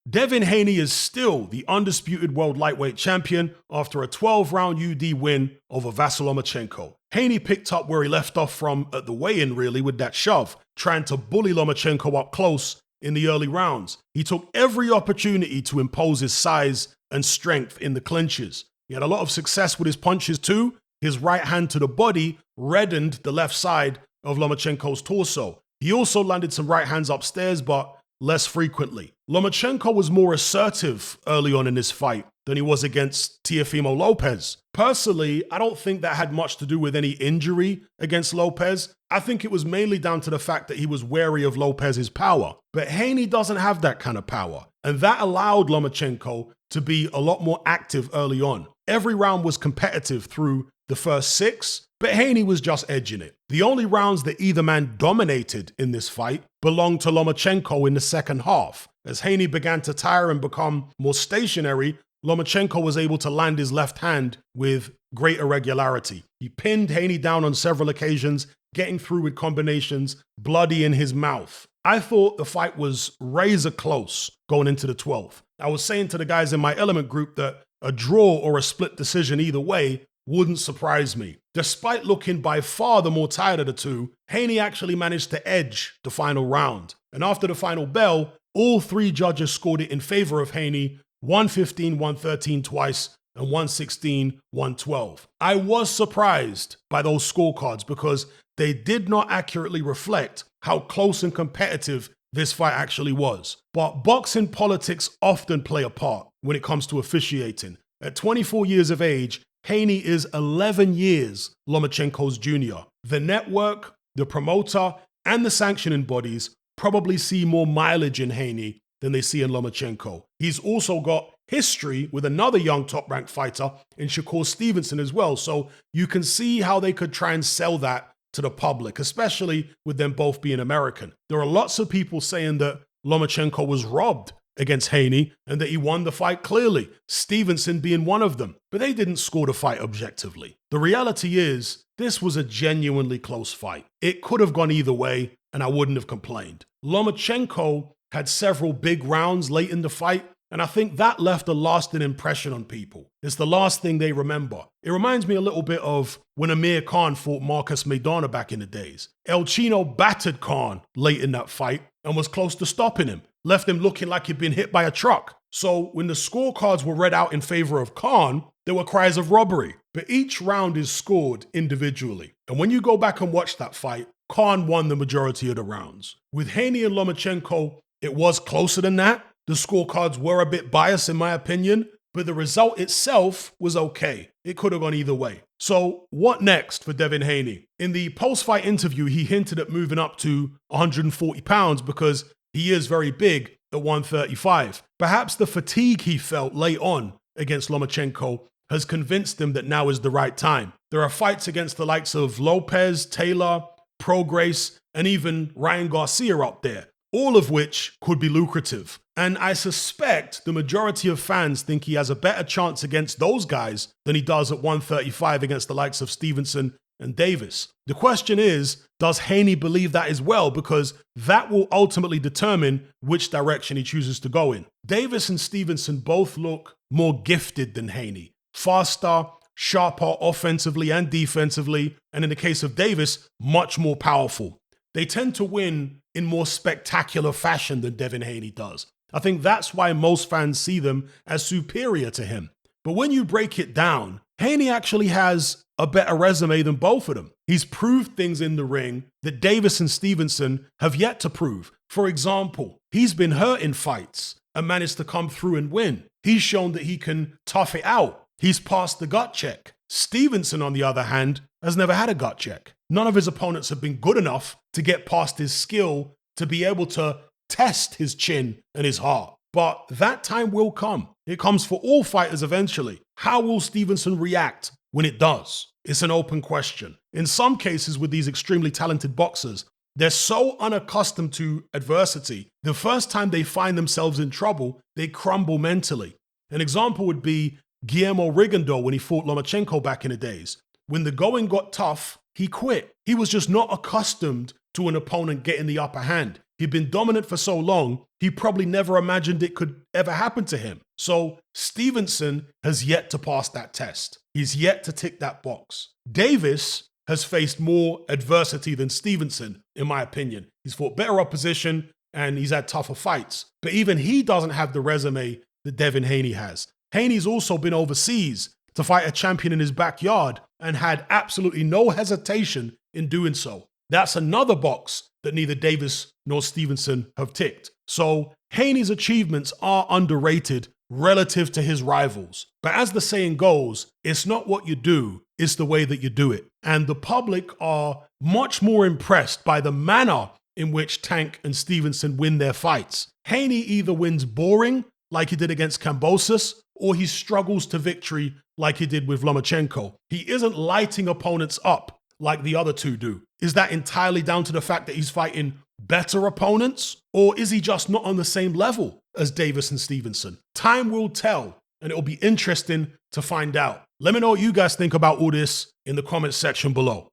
Devin Haney is still the undisputed world lightweight champion after a 12-round UD win over Lomachenko. Haney picked up where he left off from at the weigh-in really with that shove, trying to bully Lomachenko up close in the early rounds. He took every opportunity to impose his size and strength in the clinches. He had a lot of success with his punches too. His right hand to the body reddened the left side of Lomachenko's torso. He also landed some right hands upstairs, but less frequently. Lomachenko was more assertive early on in this fight than he was against Teofimo Lopez. Personally, I don't think that had much to do with any injury against Lopez. I think it was mainly down to the fact that he was wary of Lopez's power. But Haney doesn't have that kind of power, and that allowed Lomachenko to be a lot more active early on. Every round was competitive through the first 6, but Haney was just edging it. The only rounds that either man dominated in this fight belonged to Lomachenko in the second half. As Haney began to tire and become more stationary, Lomachenko was able to land his left hand with great irregularity. He pinned Haney down on several occasions, getting through with combinations, bloody in his mouth. I thought the fight was razor close going into the 12th. I was saying to the guys in my Element group that a draw or a split decision either way wouldn't surprise me. Despite looking by far the more tired of the two, Haney actually managed to edge the final round. And after the final bell, all 3 judges scored it in favor of Haney, 115, 113 twice, and 116, 112. I was surprised by those scorecards because they did not accurately reflect how close and competitive this fight actually was. But boxing politics often play a part when it comes to officiating. At 24 years of age, Haney is 11 years Lomachenko's junior. The network, the promoter, and the sanctioning bodies probably see more mileage in Haney than they see in Lomachenko. He's also got history with another young top-ranked fighter in Shakur Stevenson as well, so you can see how they could try and sell that to the public, especially with them both being American. There are lots of people saying that Lomachenko was robbed against Haney and that he won the fight clearly, Stevenson being one of them. But they didn't score the fight objectively. The reality is, this was a genuinely close fight. It could have gone either way, and I wouldn't have complained. Lomachenko had several big rounds late in the fight, and I think that left a lasting impression on people. It's the last thing they remember. It reminds me a little bit of when Amir Khan fought Marcus Maidana back in the days. El Chino battered Khan late in that fight and was close to stopping him, left him looking like he'd been hit by a truck. So when the scorecards were read out in favor of Khan, there were cries of robbery. But each round is scored individually. And when you go back and watch that fight, Khan won the majority of the rounds. With Haney and Lomachenko, it was closer than that. The scorecards were a bit biased in my opinion, but the result itself was okay. It could have gone either way. So what next for Devin Haney? In the post-fight interview, he hinted at moving up to 140 pounds because he is very big at 135. Perhaps the fatigue he felt late on against Lomachenko has convinced him that now is the right time. There are fights against the likes of Lopez, Taylor, Prograis, and even Ryan Garcia up there, all of which could be lucrative. And I suspect the majority of fans think he has a better chance against those guys than he does at 135 against the likes of Stevenson and Davis. The question is, does Haney believe that as well? Because that will ultimately determine which direction he chooses to go in. Davis and Stevenson both look more gifted than Haney. Faster, sharper offensively and defensively, and in the case of Davis, much more powerful. They tend to win in more spectacular fashion than Devin Haney does. I think that's why most fans see them as superior to him. But when you break it down, Haney actually has a better resume than both of them. He's proved things in the ring that Davis and Stevenson have yet to prove. For example, he's been hurt in fights and managed to come through and win. He's shown that he can tough it out. He's passed the gut check. Stevenson, on the other hand, has never had a gut check. None of his opponents have been good enough to get past his skill to be able to test his chin and his heart. But that time will come. It comes for all fighters eventually. How will Stevenson react when it does? It's an open question. In some cases with these extremely talented boxers, they're so unaccustomed to adversity, the first time they find themselves in trouble, they crumble mentally. An example would be Guillermo Rigondeaux when he fought Lomachenko back in the days. When the going got tough, he quit. He was just not accustomed to an opponent getting the upper hand. He'd been dominant for so long he probably never imagined it could ever happen to him. So Stevenson has yet to pass that test. He's yet to tick that box. Davis has faced more adversity than Stevenson, in my opinion. He's fought better opposition and he's had tougher fights. But even he doesn't have the resume that Devin Haney has. Haney's also been overseas to fight a champion in his backyard and had absolutely no hesitation in doing so. That's another box that neither Davis nor Stevenson have ticked. So Haney's achievements are underrated relative to his rivals. But as the saying goes, it's not what you do, it's the way that you do it. And the public are much more impressed by the manner in which Tank and Stevenson win their fights. Haney either wins boring, like he did against Kambosos, or he struggles to victory like he did with Lomachenko. He isn't lighting opponents up like the other two do. Is that entirely down to the fact that he's fighting better opponents? Or is he just not on the same level as Davis and Stevenson? Time will tell, and it'll be interesting to find out. Let me know what you guys think about all this in the comments section below.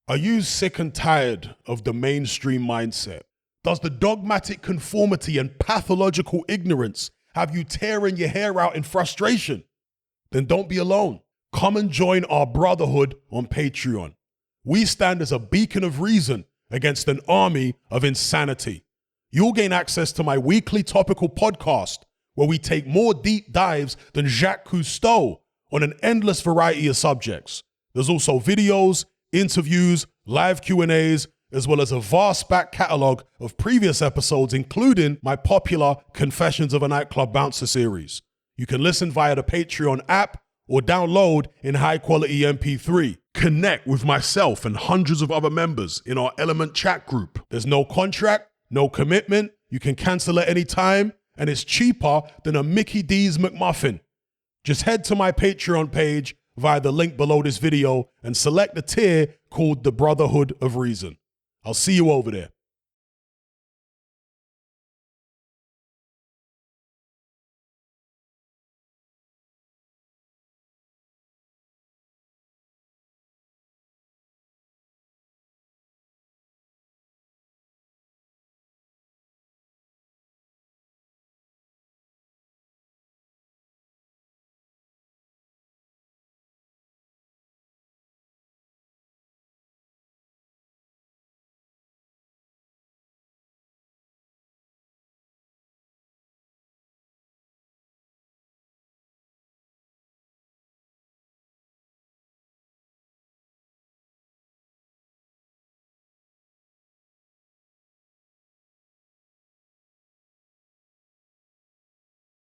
Are you sick and tired of the mainstream mindset? Does the dogmatic conformity and pathological ignorance have you tearing your hair out in frustration? Then don't be alone. Come and join our brotherhood on Patreon. We stand as a beacon of reason against an army of insanity. You'll gain access to my weekly topical podcast where we take more deep dives than Jacques Cousteau on an endless variety of subjects. There's also videos, interviews, live Q&As, as well as a vast back catalogue of previous episodes, including my popular Confessions of a Nightclub Bouncer series. You can listen via the Patreon app or download in high-quality MP3. Connect with myself and hundreds of other members in our Element chat group. There's no contract, no commitment, you can cancel at any time, and it's cheaper than a Mickey D's McMuffin. Just head to my Patreon page via the link below this video and select the tier called the Brotherhood of Reason. I'll see you over there.